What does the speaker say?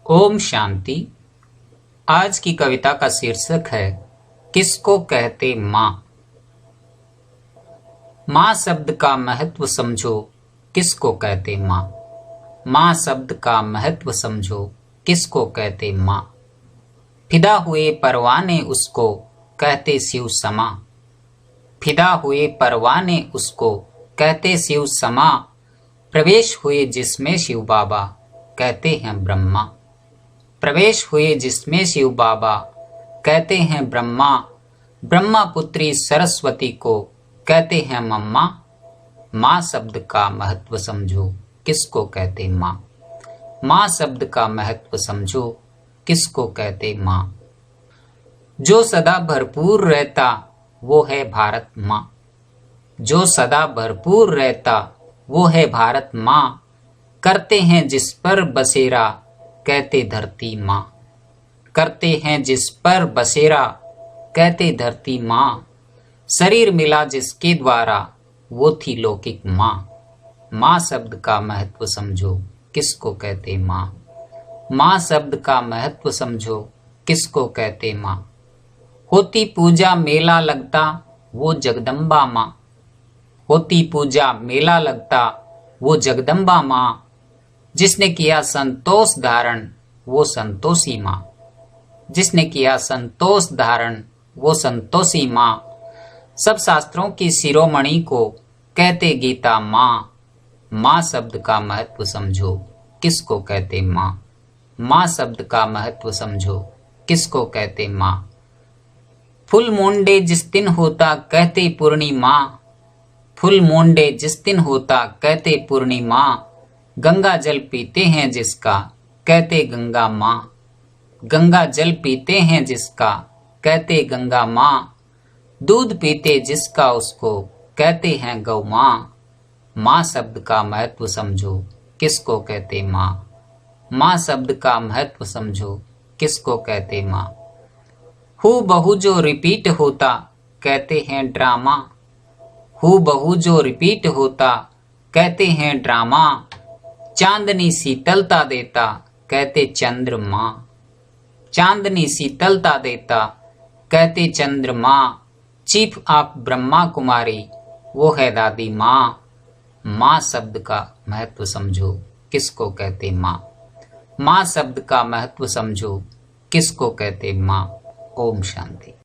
ओम शांति। आज की कविता का शीर्षक है किसको कहते माँ। माँ शब्द का महत्व समझो किसको कहते माँ। माँ शब्द का महत्व समझो किसको कहते माँ। फिदा हुए परवाने उसको कहते शिव समा। फिदा हुए परवाने उसको कहते शिव समा। प्रवेश हुए जिसमें शिव बाबा कहते हैं ब्रह्मा। प्रवेश हुए जिसमें शिव बाबा कहते हैं ब्रह्मा। ब्रह्मा पुत्री सरस्वती को कहते हैं मम्मा। माँ शब्द का महत्व समझो किसको कहते माँ। माँ शब्द का महत्व समझो किसको कहते माँ। जो सदा भरपूर रहता वो है भारत माँ। जो सदा भरपूर रहता वो है भारत माँ। करते हैं जिस पर बसेरा कहते धरती माँ। करते हैं जिस पर बसेरा कहते धरती माँ। शरीर मिला जिसके द्वारा वो थी लौकिक माँ। माँ शब्द का महत्व समझो किसको कहते माँ। माँ शब्द का महत्व समझो किसको कहते माँ। होती पूजा मेला लगता वो जगदम्बा माँ। होती पूजा मेला लगता वो जगदम्बा माँ। जिसने किया संतोष धारण वो संतोषी माँ। जिसने किया संतोष धारण वो संतोषी माँ। सब शास्त्रों की शिरोमणि को कहते गीता माँ। माँ शब्द का महत्व समझो किसको कहते माँ। माँ शब्द का महत्व समझो किसको कहते माँ। फुल मोंडे जिस दिन होता कहते पूर्णिमा। फुल मोंडे जिस दिन होता कहते पूर्णिमा। गंगा जल पीते हैं जिसका कहते गंगा माँ। गंगा जल पीते हैं जिसका कहते गंगा माँ। दूध पीते जिसका उसको कहते हैं गौ माँ। माँ शब्द का महत्व समझो किसको कहते माँ। माँ शब्द का महत्व समझो किसको कहते माँ। हू बहु जो रिपीट होता कहते हैं ड्रामा। हू बहु जो रिपीट होता कहते हैं ड्रामा। चांदनी शीतलता देता कहते चंद्रमा। चांदनी शीतलता देता कहते चंद्रमा। चीफ ऑफ ब्रह्मा कुमारी वो है दादी माँ। माँ शब्द का महत्व समझो किसको कहते माँ। माँ शब्द का महत्व समझो किसको कहते माँ। ओम शांति।